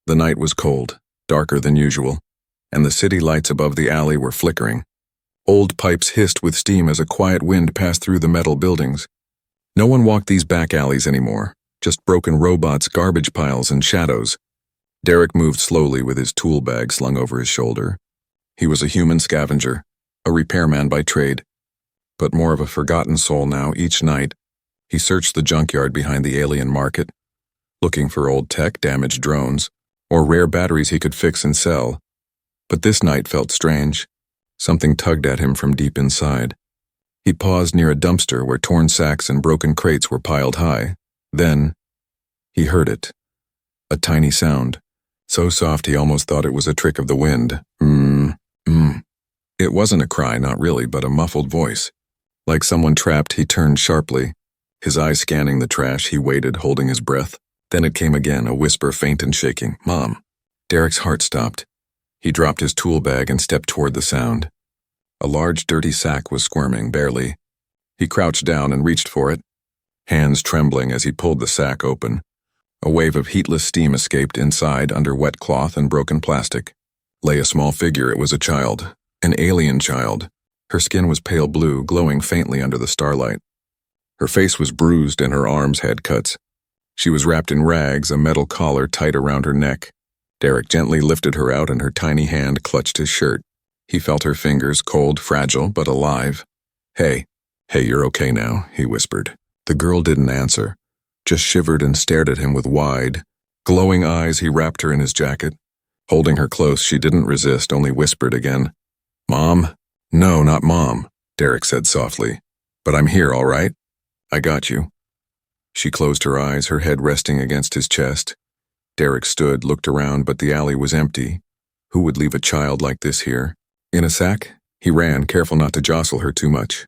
The night was cold, darker than usual, and the city lights above the alley were flickering. Old pipes hissed with steam as a quiet wind passed through the metal buildings. No one walked these back alleys anymore, just broken robots, garbage piles, and shadows. Derek moved slowly with his tool bag slung over his shoulder. He was a human scavenger, a repairman by trade, but more of a forgotten soul now. Each night, he searched the junkyard behind the alien market, looking for old tech, damaged drones, or rare batteries he could fix and sell. But this night felt strange. Something tugged at him from deep inside. He paused near a dumpster where torn sacks and broken crates were piled high. Then, he heard it. A tiny sound, so soft he almost thought it was a trick of the wind. It wasn't a cry, not really, but a muffled voice. Like someone trapped, he turned sharply. His eyes scanning the trash, he waited, holding his breath. Then it came again, a whisper faint and shaking. "Mom." Derek's heart stopped. He dropped his tool bag and stepped toward the sound. A large, dirty sack was squirming, barely. He crouched down and reached for it, hands trembling as he pulled the sack open. A wave of heatless steam escaped. Inside, under wet cloth and broken plastic, lay a small figure. It was a child, an alien child. Her skin was pale blue, glowing faintly under the starlight. Her face was bruised and her arms had cuts. She was wrapped in rags, a metal collar tight around her neck. Derek gently lifted her out and her tiny hand clutched his shirt. He felt her fingers, cold, fragile, but alive. Hey, you're okay now," he whispered. The girl didn't answer, just shivered and stared at him with wide, glowing eyes. He wrapped her in his jacket. Holding her close, she didn't resist, only whispered again. "Mom?" "No, not Mom," Derek said softly. "But I'm here, all right? I got you." She closed her eyes, her head resting against his chest. Derek stood, looked around, but the alley was empty. Who would leave a child like this here? In a sack? He ran, careful not to jostle her too much.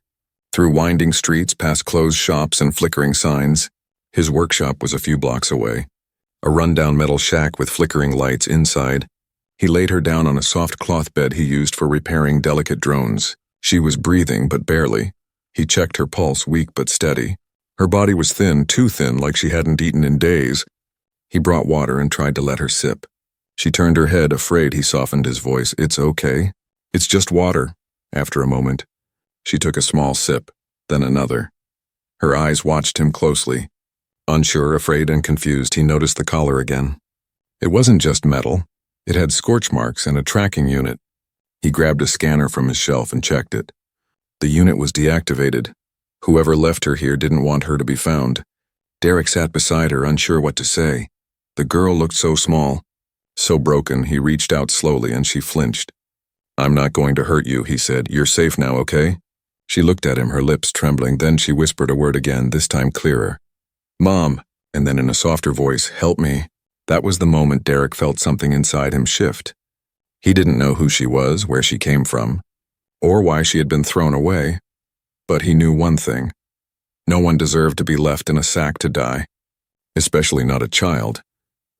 Through winding streets, past closed shops and flickering signs. His workshop was a few blocks away. A rundown metal shack with flickering lights inside. He laid her down on a soft cloth bed he used for repairing delicate drones. She was breathing, but barely. He checked her pulse, weak but steady. Her body was thin, too thin, like she hadn't eaten in days. He brought water and tried to let her sip. She turned her head, afraid. He softened his voice. "It's okay. It's just water." After a moment, she took a small sip, then another. Her eyes watched him closely. Unsure, afraid, and confused, he noticed the collar again. It wasn't just metal. It had scorch marks and a tracking unit. He grabbed a scanner from his shelf and checked it. The unit was deactivated. Whoever left her here didn't want her to be found. Derek sat beside her, unsure what to say. The girl looked so small, so broken. He reached out slowly and she flinched. "I'm not going to hurt you," he said. "You're safe now, okay?" She looked at him, her lips trembling. Then she whispered a word again, this time clearer. "Mom," and then in a softer voice, "Help me." That was the moment Derek felt something inside him shift. He didn't know who she was, where she came from, or why she had been thrown away. But he knew one thing. No one deserved to be left in a sack to die, especially not a child.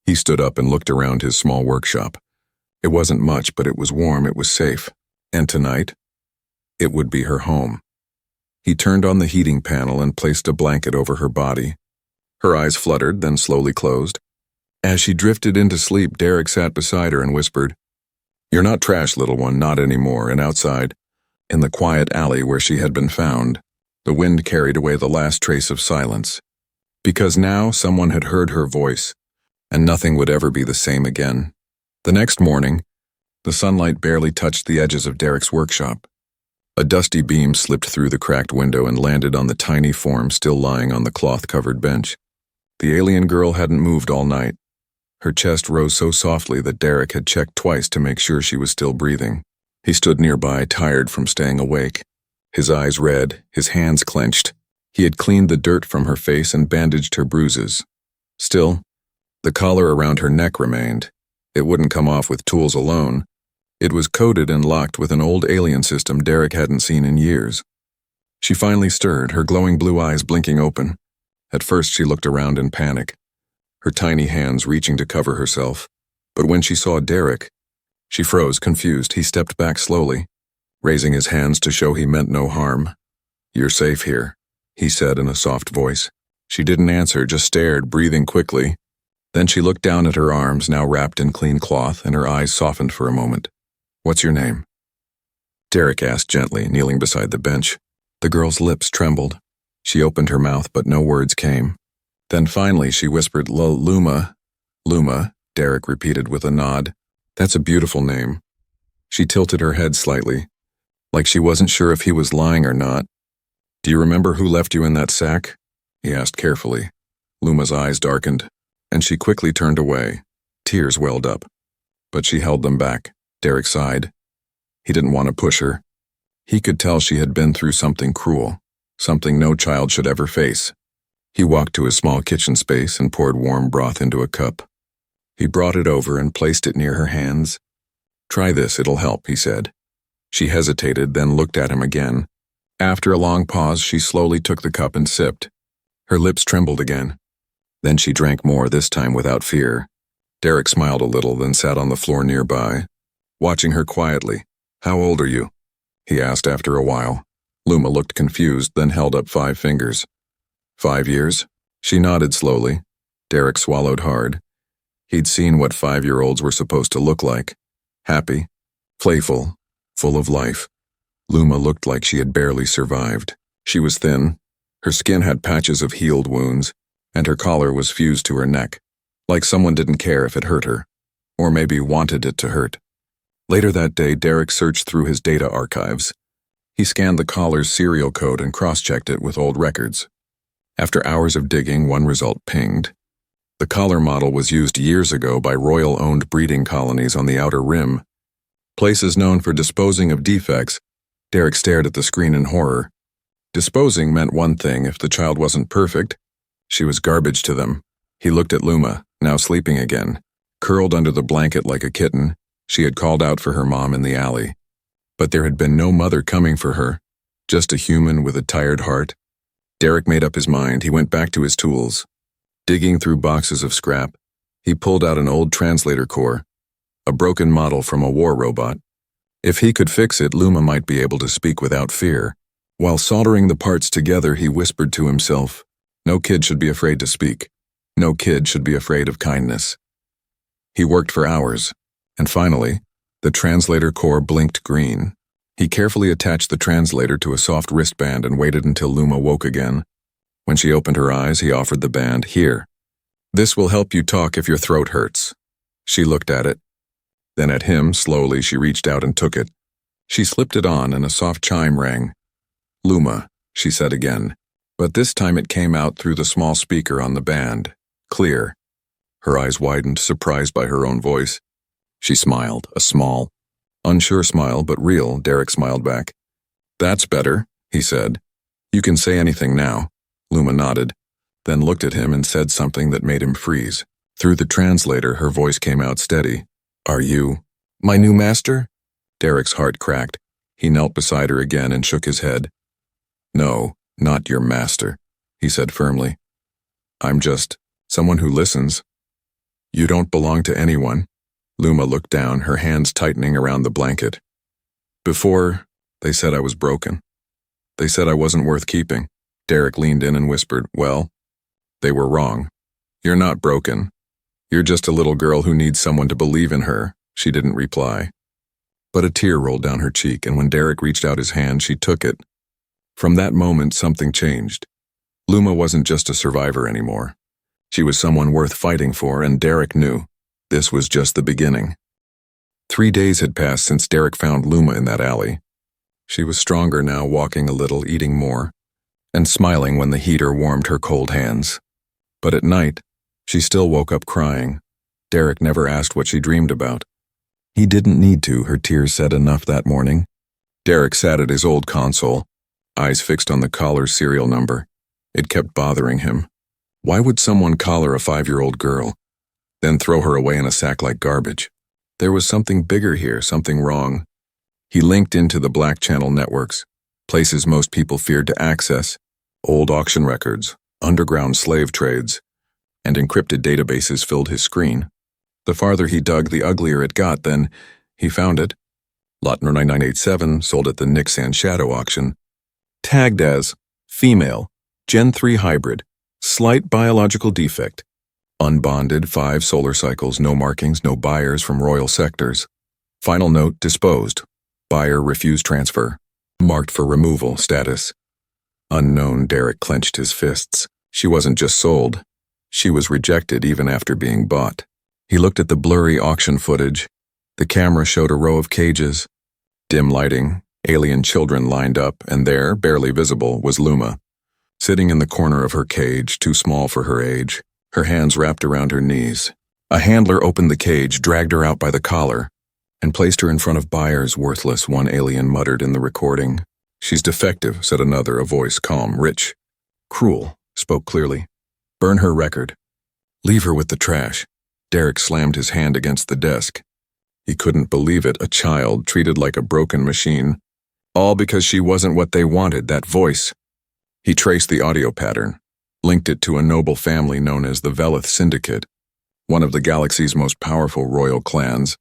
He stood up and looked around his small workshop. It wasn't much, but it was warm, it was safe. And tonight, it would be her home. He turned on the heating panel and placed a blanket over her body. Her eyes fluttered, then slowly closed. As she drifted into sleep, Derek sat beside her and whispered, "You're not trash, little one, not anymore." And outside, in the quiet alley where she had been found, the wind carried away the last trace of silence. Because now someone had heard her voice, and nothing would ever be the same again. The next morning, the sunlight barely touched the edges of Derek's workshop. A dusty beam slipped through the cracked window and landed on the tiny form still lying on the cloth-covered bench. The alien girl hadn't moved all night. Her chest rose so softly that Derek had checked twice to make sure she was still breathing. He stood nearby, tired from staying awake. His eyes red, his hands clenched. He had cleaned the dirt from her face and bandaged her bruises. Still, the collar around her neck remained. It wouldn't come off with tools alone. It was coded and locked with an old alien system Derek hadn't seen in years. She finally stirred, her glowing blue eyes blinking open. At first she looked around in panic, her tiny hands reaching to cover herself. But when she saw Derek, she froze, confused. He stepped back slowly, raising his hands to show he meant no harm. "You're safe here," he said in a soft voice. She didn't answer, just stared, breathing quickly. Then she looked down at her arms, now wrapped in clean cloth, and her eyes softened for a moment. "What's your name?" Derek asked gently, kneeling beside the bench. The girl's lips trembled. She opened her mouth, but no words came. Then finally she whispered, "Luma." "Luma," Derek repeated with a nod. "That's a beautiful name." She tilted her head slightly, like she wasn't sure if he was lying or not. "Do you remember who left you in that sack?" he asked carefully. Luma's eyes darkened, and she quickly turned away. Tears welled up, but she held them back. Derek sighed. He didn't want to push her. He could tell she had been through something cruel, something no child should ever face. He walked to his small kitchen space and poured warm broth into a cup. He brought it over and placed it near her hands. "Try this, it'll help," he said. She hesitated, then looked at him again. After a long pause, she slowly took the cup and sipped. Her lips trembled again. Then she drank more, this time without fear. Derek smiled a little, then sat on the floor nearby, watching her quietly. "How old are you?" he asked after a while. Luma looked confused, then held up 5 fingers. 5 years? She nodded slowly. Derek swallowed hard. He'd seen what 5-year-olds were supposed to look like. Happy, playful, full of life. Luma looked like she had barely survived. She was thin. Her skin had patches of healed wounds, and her collar was fused to her neck, like someone didn't care if it hurt her, or maybe wanted it to hurt. Later that day, Derek searched through his data archives. He scanned the collar's serial code and cross-checked it with old records. After hours of digging, one result pinged. The collar model was used years ago by royal-owned breeding colonies on the Outer Rim. Places known for disposing of defects. Derek stared at the screen in horror. Disposing meant one thing: if the child wasn't perfect, she was garbage to them. He looked at Luma, now sleeping again. Curled under the blanket like a kitten, she had called out for her mom in the alley. But there had been no mother coming for her, just a human with a tired heart. Derek made up his mind. He went back to his tools. Digging through boxes of scrap, he pulled out an old translator core, a broken model from a war robot. If he could fix it, Luma might be able to speak without fear. While soldering the parts together, he whispered to himself, "No kid should be afraid to speak. No kid should be afraid of kindness." He worked for hours, and finally, the translator core blinked green. He carefully attached the translator to a soft wristband and waited until Luma woke again. When she opened her eyes, he offered the band. "Here. This will help you talk if your throat hurts." She looked at it. Then at him, slowly, she reached out and took it. She slipped it on, and a soft chime rang. "Luma," she said again, but this time it came out through the small speaker on the band. Clear. Her eyes widened, surprised by her own voice. She smiled, a small, unsure smile, but real. Derek smiled back. "That's better," he said. "You can say anything now." Luma nodded, then looked at him and said something that made him freeze. Through the translator, her voice came out steady. "Are you my new master?" Derek's heart cracked. He knelt beside her again and shook his head. "No, not your master," he said firmly. "I'm just someone who listens. You don't belong to anyone." Luma looked down, her hands tightening around the blanket. "Before, they said I was broken. They said I wasn't worth keeping." Derek leaned in and whispered, "Well, they were wrong. You're not broken. You're just a little girl who needs someone to believe in her." She didn't reply. But a tear rolled down her cheek, and when Derek reached out his hand, she took it. From that moment, something changed. Luma wasn't just a survivor anymore. She was someone worth fighting for, and Derek knew this was just the beginning. 3 days had passed since Derek found Luma in that alley. She was stronger now, walking a little, eating more, and smiling when the heater warmed her cold hands. But at night, she still woke up crying. Derek never asked what she dreamed about. He didn't need to, her tears said enough that morning. Derek sat at his old console, eyes fixed on the collar's serial number. It kept bothering him. Why would someone collar a 5-year-old girl, then throw her away in a sack like garbage? There was something bigger here, something wrong. He linked into the Black Channel networks, places most people feared to access, old auction records, underground slave trades, and encrypted databases filled his screen. The farther he dug, the uglier it got. Then he found it. Lot 9987, sold at the Nixan Shadow auction. Tagged as female, Gen 3 hybrid, slight biological defect. Unbonded, 5 solar cycles, no markings, no buyers from royal sectors. Final note, disposed. Buyer refused transfer. Marked for removal status. Unknown. Derek clenched his fists. She wasn't just sold. She was rejected even after being bought. He looked at the blurry auction footage. The camera showed a row of cages. Dim lighting, alien children lined up, and there, barely visible, was Luma. Sitting in the corner of her cage, too small for her age, her hands wrapped around her knees. A handler opened the cage, dragged her out by the collar, and placed her in front of buyers. Worthless, one alien muttered in the recording. She's defective, said another, a voice calm, rich. Cruel, spoke clearly. Burn her record. Leave her with the trash. Derek slammed his hand against the desk. He couldn't believe it, a child treated like a broken machine. All because she wasn't what they wanted, that voice. He traced the audio pattern, linked it to a noble family known as the Velith Syndicate, one of the galaxy's most powerful royal clans,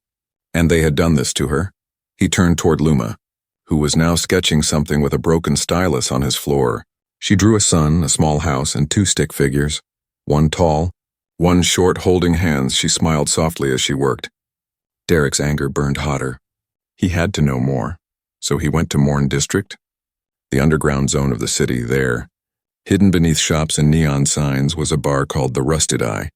and they had done this to her. He turned toward Luma, who was now sketching something with a broken stylus on his floor. She drew a sun, a small house, and 2 stick figures, one tall, one short, holding hands. She smiled softly as she worked. Derek's anger burned hotter. He had to know more, so he went to Morn District, the underground zone of the city. There, hidden beneath shops and neon signs, was a bar called the Rusted Eye,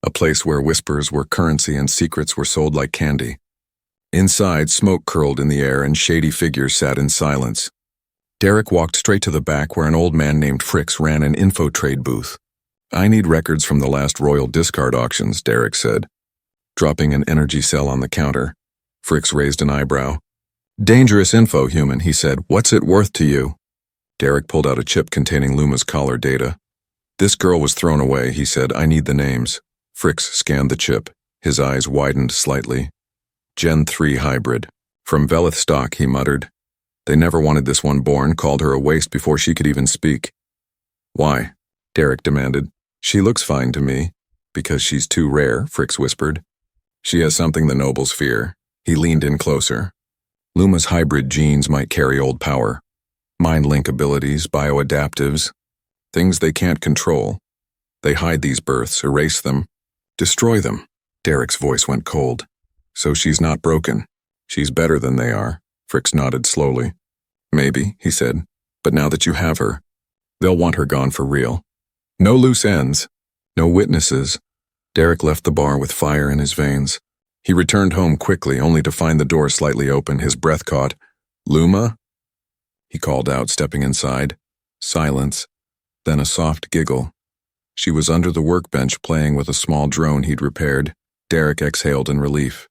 a place where whispers were currency and secrets were sold like candy. Inside, smoke curled in the air and shady figures sat in silence. Derek walked straight to the back where an old man named Fricks ran an info trade booth. I need records from the last royal discard auctions, Derek said, dropping an energy cell on the counter. Fricks raised an eyebrow. Dangerous info, human, he said. What's it worth to you? Derek pulled out a chip containing Luma's collar data. This girl was thrown away, he said. I need the names. Fricks scanned the chip. His eyes widened slightly. Gen 3 hybrid. From Velith stock, he muttered. They never wanted this one born, called her a waste before she could even speak. Why? Derek demanded. She looks fine to me. Because she's too rare, Fricks whispered. She has something the nobles fear. He leaned in closer. Luma's hybrid genes might carry old power. Mind link abilities, bioadaptives. Things they can't control. They hide these births, erase them, destroy them. Derek's voice went cold. So she's not broken. She's better than they are. Fricks nodded slowly. Maybe, he said, but now that you have her, they'll want her gone for real. No loose ends. No witnesses. Derek left the bar with fire in his veins. He returned home quickly, only to find the door slightly open, his breath caught. Luma? He called out, stepping inside. Silence. Then a soft giggle. She was under the workbench playing with a small drone he'd repaired. Derek exhaled in relief.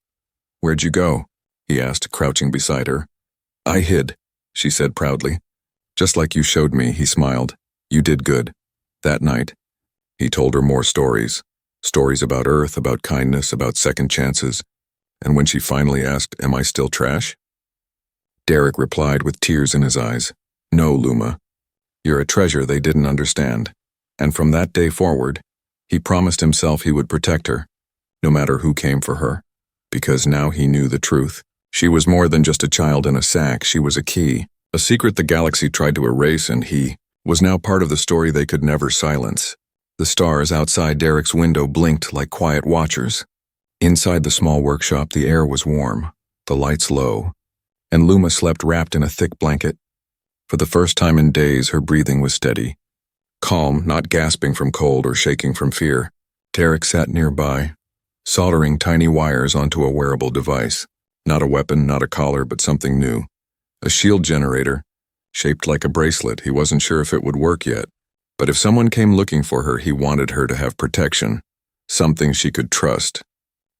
Where'd you go? He asked, crouching beside her. I hid, she said proudly. Just like you showed me, he smiled. You did good. That night, he told her more stories. Stories about Earth, about kindness, about second chances. And when she finally asked, am I still trash? Derek replied with tears in his eyes. No, Luma. You're a treasure they didn't understand. And from that day forward, he promised himself he would protect her, no matter who came for her. Because now he knew the truth. She was more than just a child in a sack. She was a key, a secret the galaxy tried to erase, and he was now part of the story they could never silence. The stars outside Derek's window blinked like quiet watchers. Inside the small workshop, the air was warm, the lights low, and Luma slept wrapped in a thick blanket. For the first time in days, her breathing was steady. Calm, not gasping from cold or shaking from fear. Derek sat nearby, soldering tiny wires onto a wearable device. Not a weapon, not a collar, but something new. A shield generator, shaped like a bracelet. He wasn't sure if it would work yet. But if someone came looking for her, he wanted her to have protection, something she could trust.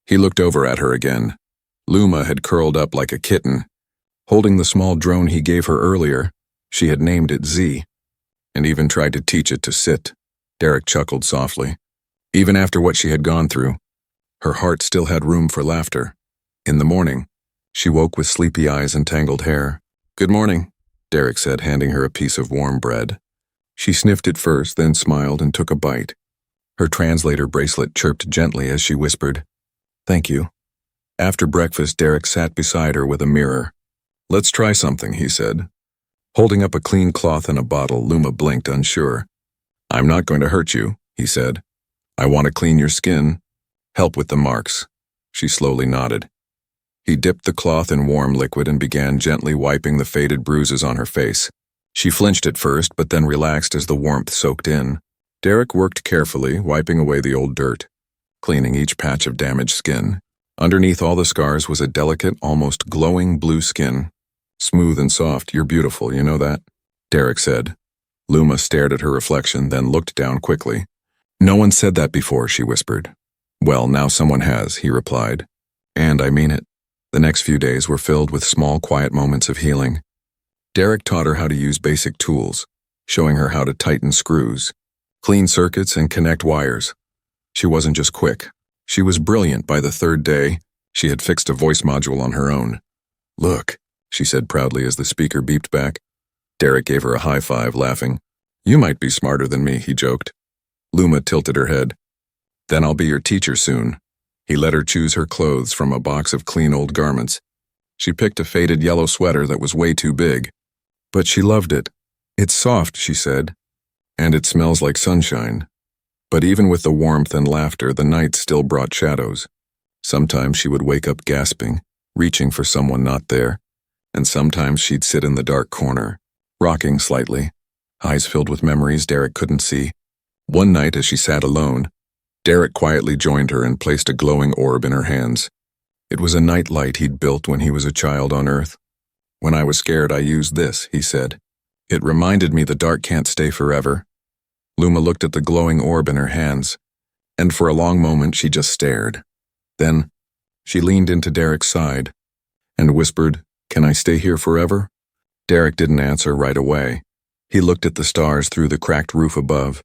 He looked over at her again. Luma had curled up like a kitten, holding the small drone he gave her earlier. She had named it Z, and even tried to teach it to sit. Derek chuckled softly. Even after what she had gone through, her heart still had room for laughter. In the morning, she woke with sleepy eyes and tangled hair. Good morning, Derek said, handing her a piece of warm bread. She sniffed it first, then smiled and took a bite. Her translator bracelet chirped gently as she whispered, Thank you. After breakfast, Derek sat beside her with a mirror. Let's try something, he said. Holding up a clean cloth and a bottle, Luma blinked, unsure. I'm not going to hurt you, he said. I want to clean your skin. Help with the marks. She slowly nodded. He dipped the cloth in warm liquid and began gently wiping the faded bruises on her face. She flinched at first, but then relaxed as the warmth soaked in. Derek worked carefully, wiping away the old dirt, cleaning each patch of damaged skin. Underneath all the scars was a delicate, almost glowing blue skin. Smooth and soft. You're beautiful, you know that? Derek said. Luma stared at her reflection, then looked down quickly. No one said that before, she whispered. Well, now someone has, he replied. And I mean it. The next few days were filled with small, quiet moments of healing. Derek taught her how to use basic tools, showing her how to tighten screws, clean circuits, and connect wires. She wasn't just quick. She was brilliant. By the third day, she had fixed a voice module on her own. Look, she said proudly as the speaker beeped back. Derek gave her a high five, laughing. You might be smarter than me, he joked. Luma tilted her head. Then I'll be your teacher soon. He let her choose her clothes from a box of clean old garments. She picked a faded yellow sweater that was way too big. But she loved it. It's soft, she said, and it smells like sunshine. But even with the warmth and laughter, the night still brought shadows. Sometimes she would wake up gasping, reaching for someone not there, and sometimes she'd sit in the dark corner, rocking slightly, eyes filled with memories Derek couldn't see. One night as she sat alone, Derek quietly joined her and placed a glowing orb in her hands. It was a night light he'd built when he was a child on Earth. When I was scared, I used this, he said. It reminded me the dark can't stay forever. Luma looked at the glowing orb in her hands, and for a long moment she just stared. Then, she leaned into Derek's side and whispered, Can I stay here forever? Derek didn't answer right away. He looked at the stars through the cracked roof above.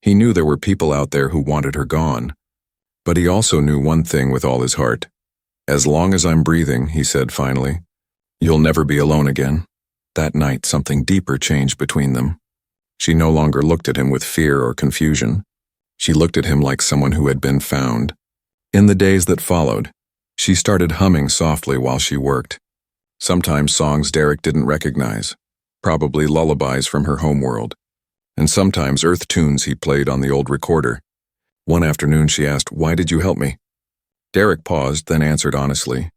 He knew there were people out there who wanted her gone. But he also knew one thing with all his heart. As long as I'm breathing, he said finally, you'll never be alone again. That night, something deeper changed between them. She no longer looked at him with fear or confusion. She looked at him like someone who had been found. In the days that followed, she started humming softly while she worked. Sometimes songs Derek didn't recognize, probably lullabies from her homeworld, and sometimes Earth tunes he played on the old recorder. One afternoon she asked, Why did you help me? Derek paused, then answered honestly,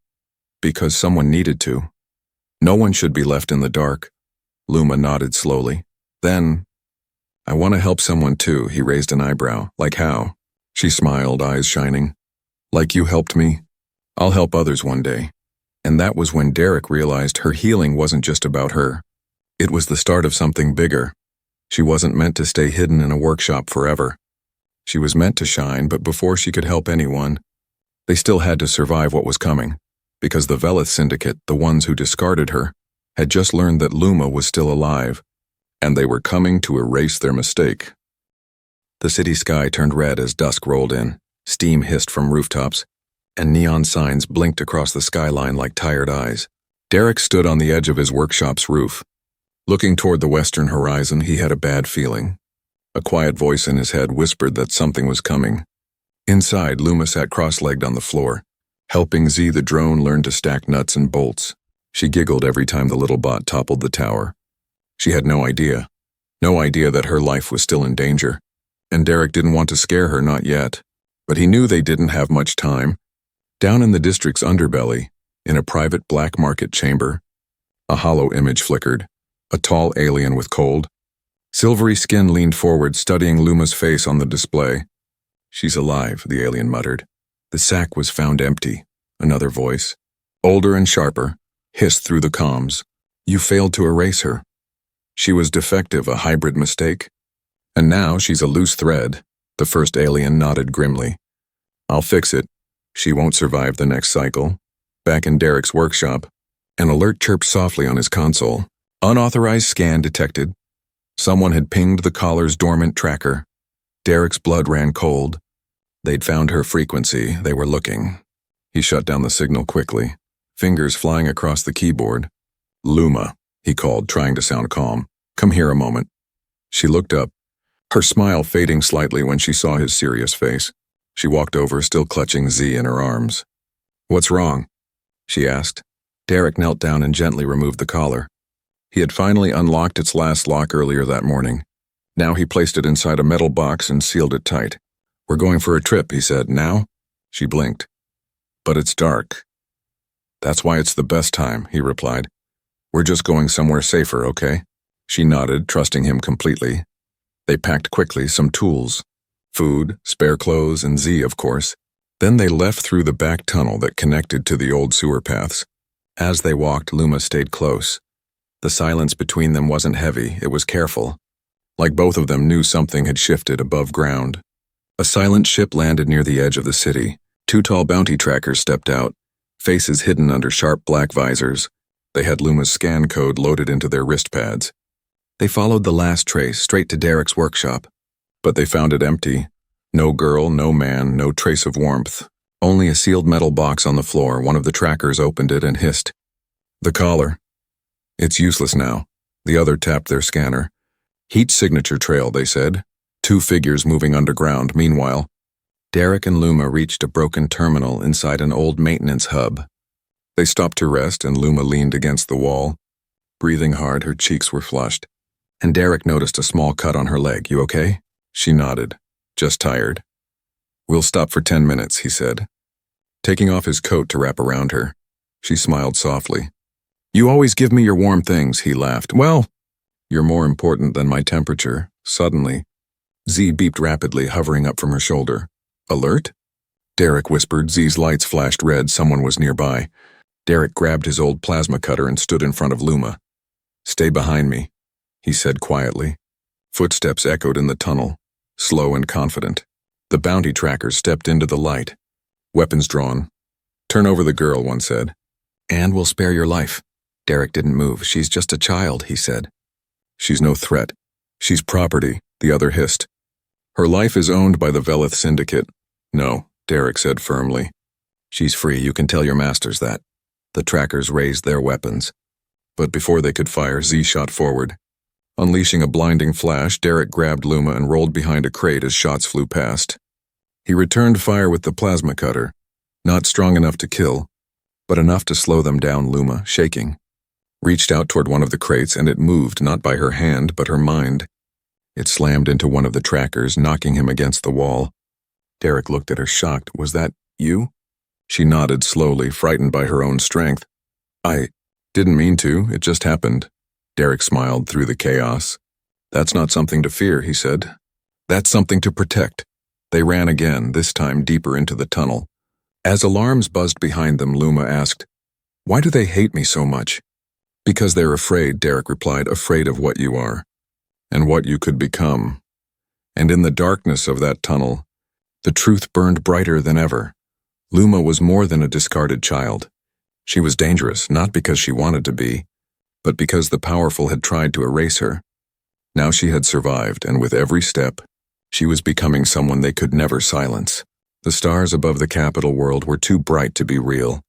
Because someone needed to. No one should be left in the dark. Luma nodded slowly. Then, I want to help someone too, he raised an eyebrow. Like how? She smiled, eyes shining. Like you helped me? I'll help others one day. And that was when Derek realized her healing wasn't just about her. It was the start of something bigger. She wasn't meant to stay hidden in a workshop forever. She was meant to shine, but before she could help anyone, they still had to survive what was coming, because the Velith Syndicate, the ones who discarded her, had just learned that Luma was still alive, and they were coming to erase their mistake. The city sky turned red as dusk rolled in, steam hissed from rooftops, and neon signs blinked across the skyline like tired eyes. Derek stood on the edge of his workshop's roof. Looking toward the western horizon, he had a bad feeling. A quiet voice in his head whispered that something was coming. Inside, Luma sat cross-legged on the floor, helping Z the drone learn to stack nuts and bolts. She giggled every time the little bot toppled the tower. She had no idea that her life was still in danger, and Derek didn't want to scare her, not yet. But he knew they didn't have much time. Down in the district's underbelly, in a private black market chamber, a hollow image flickered, a tall alien with cold, silvery skin leaned forward, studying Luma's face on the display. She's alive, the alien muttered. The sack was found empty. Another voice, older and sharper, hissed through the comms. You failed to erase her. She was defective, a hybrid mistake. And now she's a loose thread. The first alien nodded grimly. I'll fix it. She won't survive the next cycle. Back in Derek's workshop, an alert chirped softly on his console. Unauthorized scan detected. Someone had pinged the caller's dormant tracker. Derek's blood ran cold. They'd found her frequency. They were looking. He shut down the signal quickly, fingers flying across the keyboard. Luma, he called, trying to sound calm. Come here a moment. She looked up, her smile fading slightly when she saw his serious face. She walked over, still clutching Z in her arms. What's wrong? She asked. Derek knelt down and gently removed the collar. He had finally unlocked its last lock earlier that morning. Now he placed it inside a metal box and sealed it tight. We're going for a trip, he said. Now? She blinked. But it's dark. That's why it's the best time, he replied. We're just going somewhere safer, okay? She nodded, trusting him completely. They packed quickly some tools. Food, spare clothes, and Z, of course. Then they left through the back tunnel that connected to the old sewer paths. As they walked, Luma stayed close. The silence between them wasn't heavy, it was careful. Like both of them knew something had shifted above ground. A silent ship landed near the edge of the city. 2 tall bounty trackers stepped out, faces hidden under sharp black visors. They had Luma's scan code loaded into their wrist pads. They followed the last trace straight to Derek's workshop. But they found it empty. No girl, no man, no trace of warmth. Only a sealed metal box on the floor. One of the trackers opened it and hissed. The collar. It's useless now. The other tapped their scanner. Heat signature trail, they said. 2 figures moving underground. Meanwhile, Derek and Luma reached a broken terminal inside an old maintenance hub. They stopped to rest and Luma leaned against the wall. Breathing hard, her cheeks were flushed. And Derek noticed a small cut on her leg. You okay? She nodded. Just tired. We'll stop for 10 minutes, he said. Taking off his coat to wrap around her, she smiled softly. You always give me your warm things, he laughed. Well, you're more important than my temperature. Suddenly, Z beeped rapidly, hovering up from her shoulder. Alert? Derek whispered. Z's lights flashed red. Someone was nearby. Derek grabbed his old plasma cutter and stood in front of Luma. Stay behind me, he said quietly. Footsteps echoed in the tunnel, slow and confident. The bounty trackers stepped into the light, weapons drawn. Turn over the girl, one said. And we'll spare your life. Derek didn't move. She's just a child, he said. She's no threat. She's property, the other hissed. Her life is owned by the Velith Syndicate. No, Derek said firmly. She's free, you can tell your masters that. The trackers raised their weapons. But before they could fire, Z shot forward. Unleashing a blinding flash, Derek grabbed Luma and rolled behind a crate as shots flew past. He returned fire with the plasma cutter, not strong enough to kill, but enough to slow them down. Luma, shaking, reached out toward one of the crates and it moved not by her hand but her mind. It slammed into one of the trackers, knocking him against the wall. Derek looked at her, shocked. Was that you? She nodded slowly, frightened by her own strength. I didn't mean to, it just happened. Derek smiled through the chaos. That's not something to fear, he said. That's something to protect. They ran again, this time deeper into the tunnel. As alarms buzzed behind them, Luma asked, Why do they hate me so much? Because they're afraid, Derek replied, afraid of what you are, and what you could become. And in the darkness of that tunnel, the truth burned brighter than ever. Luma was more than a discarded child. She was dangerous, not because she wanted to be, but because the powerful had tried to erase her. Now she had survived, and with every step, she was becoming someone they could never silence. The stars above the capital world were too bright to be real.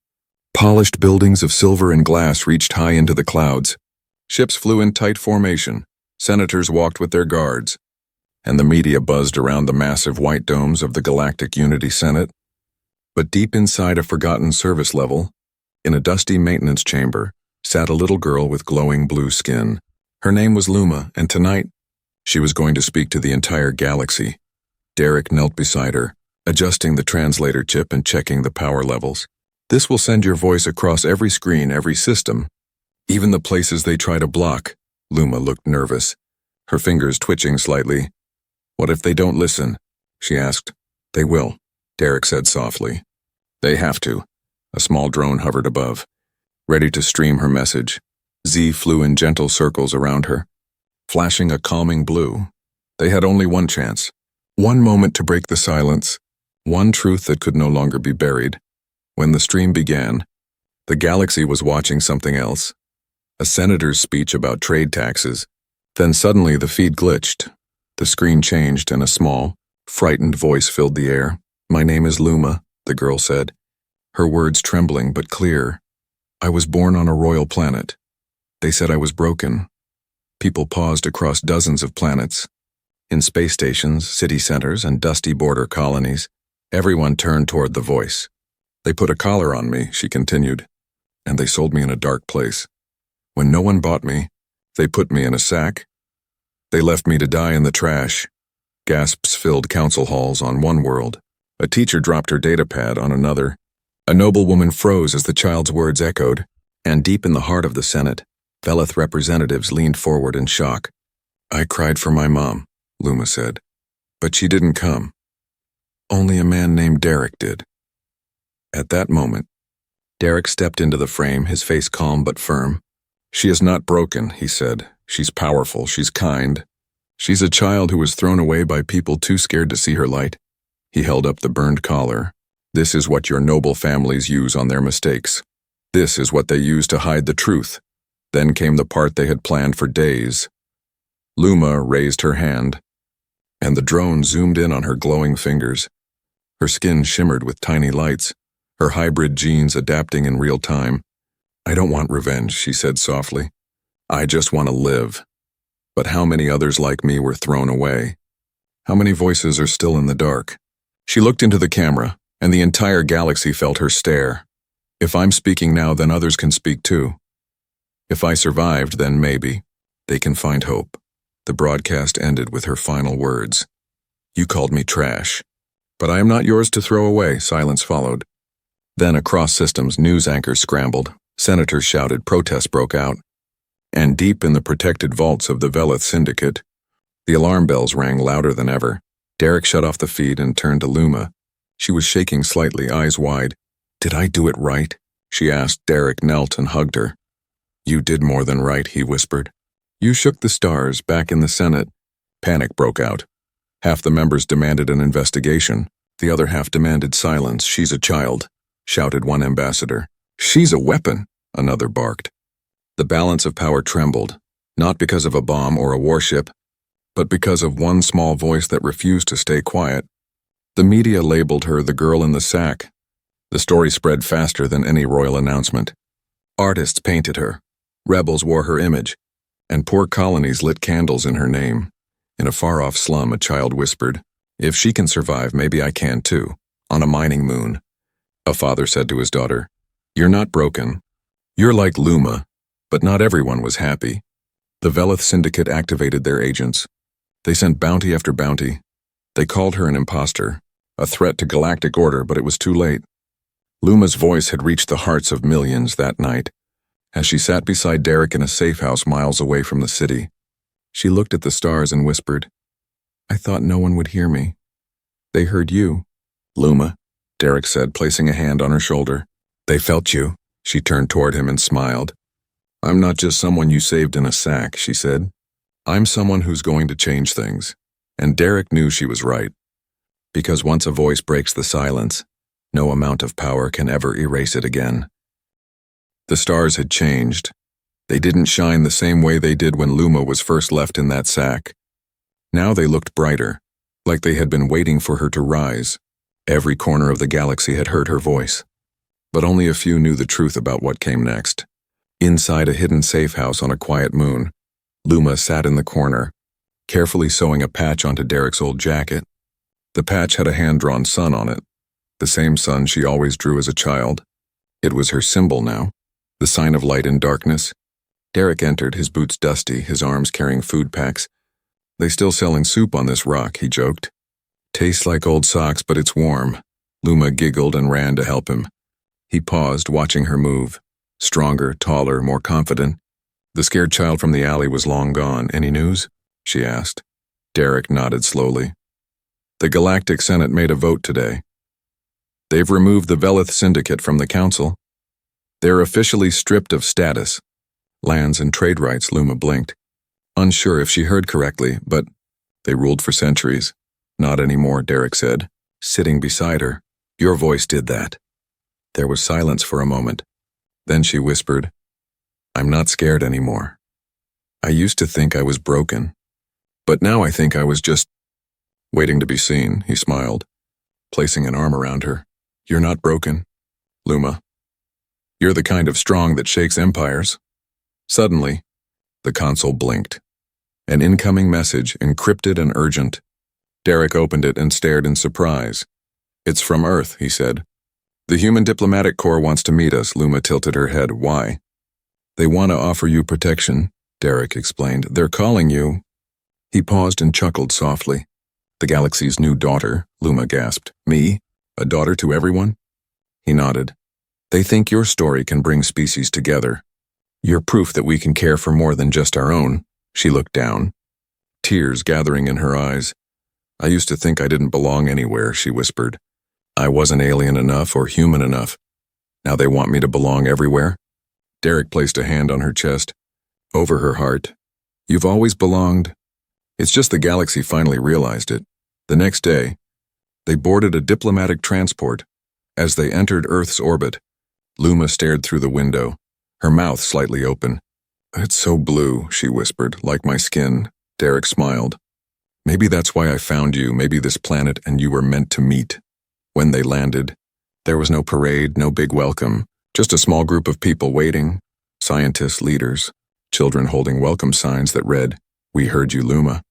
Polished buildings of silver and glass reached high into the clouds. Ships flew in tight formation. Senators walked with their guards. And the media buzzed around the massive white domes of the Galactic Unity Senate. But deep inside a forgotten service level, in a dusty maintenance chamber, sat a little girl with glowing blue skin. Her name was Luma, and tonight, she was going to speak to the entire galaxy. Derek knelt beside her, adjusting the translator chip and checking the power levels. This will send your voice across every screen, every system, even the places they try to block. Luma looked nervous, her fingers twitching slightly. What if they don't listen? She asked. They will, Derek said softly. They have to. A small drone hovered above, ready to stream her message. Z flew in gentle circles around her, flashing a calming blue. They had only one chance, one moment to break the silence, one truth that could no longer be buried. When the stream began, the galaxy was watching something else. A senator's speech about trade taxes. Then suddenly the feed glitched. The screen changed and a small, frightened voice filled the air. My name is Luma, the girl said, her words trembling but clear. I was born on a royal planet. They said I was broken. People paused across dozens of planets. In space stations, city centers, and dusty border colonies, everyone turned toward the voice. They put a collar on me, she continued, and they sold me in a dark place. When no one bought me, they put me in a sack. They left me to die in the trash. Gasps filled council halls on one world. A teacher dropped her datapad on another. A noblewoman froze as the child's words echoed, and deep in the heart of the Senate, Velith representatives leaned forward in shock. "I cried for my mom," Luma said. "But she didn't come. Only a man named Derek did." At that moment, Derek stepped into the frame, his face calm but firm. "She is not broken," he said. "She's powerful, she's kind. She's a child who was thrown away by people too scared to see her light." He held up the burned collar. "This is what your noble families use on their mistakes. This is what they use to hide the truth." Then came the part they had planned for days. Luma raised her hand, and the drone zoomed in on her glowing fingers. Her skin shimmered with tiny lights, her hybrid genes adapting in real time. "I don't want revenge," she said softly. "I just want to live. But how many others like me were thrown away? How many voices are still in the dark?" She looked into the camera, and the entire galaxy felt her stare. "If I'm speaking now, then others can speak too. If I survived, then maybe they can find hope." The broadcast ended with her final words. "You called me trash, but I am not yours to throw away." Silence followed. Then across systems, news anchors scrambled, senators shouted, protests broke out. And deep in the protected vaults of the Velith Syndicate, the alarm bells rang louder than ever. Derek shut off the feed and turned to Luma. She was shaking slightly, eyes wide. "Did I do it right?" she asked. Derek knelt and hugged her. "You did more than right," he whispered. "You shook the stars." Back in the Senate, panic broke out. Half the members demanded an investigation. The other half demanded silence. "She's a child," shouted one ambassador. "She's a weapon," another barked. The balance of power trembled, not because of a bomb or a warship, but because of one small voice that refused to stay quiet. The media labeled her the girl in the sack. The story spread faster than any royal announcement. Artists painted her, rebels wore her image, and poor colonies lit candles in her name. In a far-off slum, a child whispered, "If she can survive, maybe I can too, on a mining moon." A father said to his daughter, "You're not broken. You're like Luma." But not everyone was happy. The Velith Syndicate activated their agents. They sent bounty after bounty. They called her an imposter, a threat to galactic order, but it was too late. Luma's voice had reached the hearts of millions that night. As she sat beside Derek in a safe house miles away from the city, she looked at the stars and whispered, "I thought no one would hear me. They heard you." "Luma," Derek said, placing a hand on her shoulder. "They felt you." She turned toward him and smiled. "I'm not just someone you saved in a sack," she said. "I'm someone who's going to change things." And Derek knew she was right. Because once a voice breaks the silence, no amount of power can ever erase it again. The stars had changed. They didn't shine the same way they did when Luma was first left in that sack. Now they looked brighter, like they had been waiting for her to rise. Every corner of the galaxy had heard her voice. But only a few knew the truth about what came next. Inside a hidden safe house on a quiet moon, Luma sat in the corner, carefully sewing a patch onto Derek's old jacket. The patch had a hand-drawn sun on it, the same sun she always drew as a child. It was her symbol now, the sign of light in darkness. Derek entered, his boots dusty, his arms carrying food packs. "They still selling soup on this rock," he joked. "Tastes like old socks, but it's warm." Luma giggled and ran to help him. He paused, watching her move. Stronger, taller, more confident. The scared child from the alley was long gone. "Any news?" she asked. Derek nodded slowly. "The Galactic Senate made a vote today. They've removed the Velith Syndicate from the Council. They're officially stripped of status, lands, and trade rights." Luma blinked, unsure if she heard correctly, but they ruled for centuries. "Not anymore," Derek said, sitting beside her. "Your voice did that." There was silence for a moment. Then she whispered, "I'm not scared anymore. I used to think I was broken, but now I think I was just waiting to be seen." He smiled, placing an arm around her. "You're not broken, Luma. You're the kind of strong that shakes empires." Suddenly, the console blinked. An incoming message, encrypted and urgent. Derek opened it and stared in surprise. "It's from Earth," he said. "The Human Diplomatic Corps wants to meet us." Luma tilted her head. "Why?" "They want to offer you protection," Derek explained. "They're calling you." He paused and chuckled softly. The galaxy's new daughter, Luma gasped. Me? A daughter to everyone? He nodded. They think your story can bring species together. You're proof that we can care for more than just our own. She looked down, tears gathering in her eyes. I used to think I didn't belong anywhere, she whispered. I wasn't alien enough or human enough. Now they want me to belong everywhere? Derek placed a hand on her chest, over her heart. You've always belonged. It's just the galaxy finally realized it. The next day, they boarded a diplomatic transport. As they entered Earth's orbit, Luma stared through the window, her mouth slightly open. It's so blue, she whispered, like my skin. Derek smiled. Maybe that's why I found you, maybe this planet and you were meant to meet. When they landed, there was no parade, no big welcome, just a small group of people waiting, scientists, leaders, children holding welcome signs that read, "We heard you, Luma."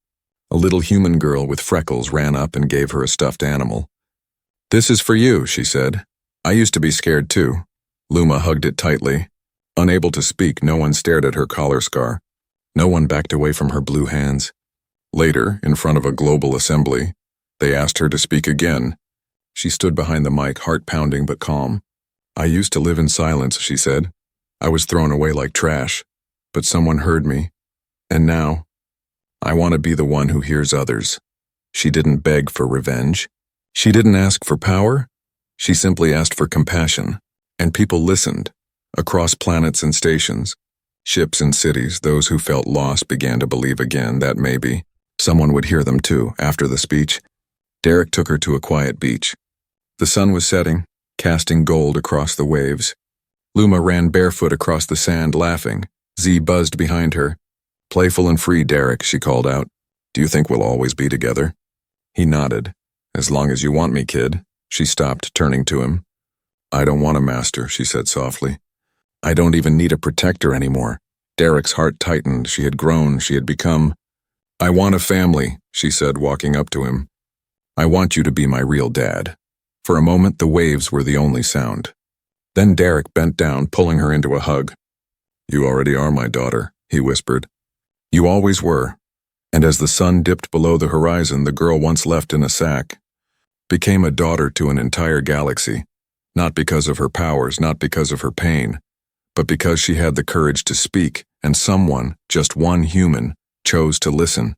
A little human girl with freckles ran up and gave her a stuffed animal. This is for you, she said. I used to be scared too. Luma hugged it tightly. Unable to speak, no one stared at her collar scar. No one backed away from her blue hands. Later, in front of a global assembly, they asked her to speak again. She stood behind the mic, heart pounding but calm. I used to live in silence, she said. I was thrown away like trash, but someone heard me. And now, I want to be the one who hears others. She didn't beg for revenge. She didn't ask for power. She simply asked for compassion. And people listened. Across planets and stations, ships and cities, those who felt lost began to believe again that maybe someone would hear them too. After the speech, Derek took her to a quiet beach. The sun was setting, casting gold across the waves. Luma ran barefoot across the sand, laughing. Z buzzed behind her. Playful and free, Derek, she called out. Do you think we'll always be together? He nodded. As long as you want me, kid. She stopped, turning to him. I don't want a master, she said softly. I don't even need a protector anymore. Derek's heart tightened. She had grown. She had become. I want a family, she said, walking up to him. I want you to be my real dad. For a moment, the waves were the only sound. Then Derek bent down, pulling her into a hug. You already are my daughter, he whispered. You always were. And as the sun dipped below the horizon, the girl once left in a sack became a daughter to an entire galaxy, not because of her powers, not because of her pain, but because she had the courage to speak, and someone, just one human, chose to listen.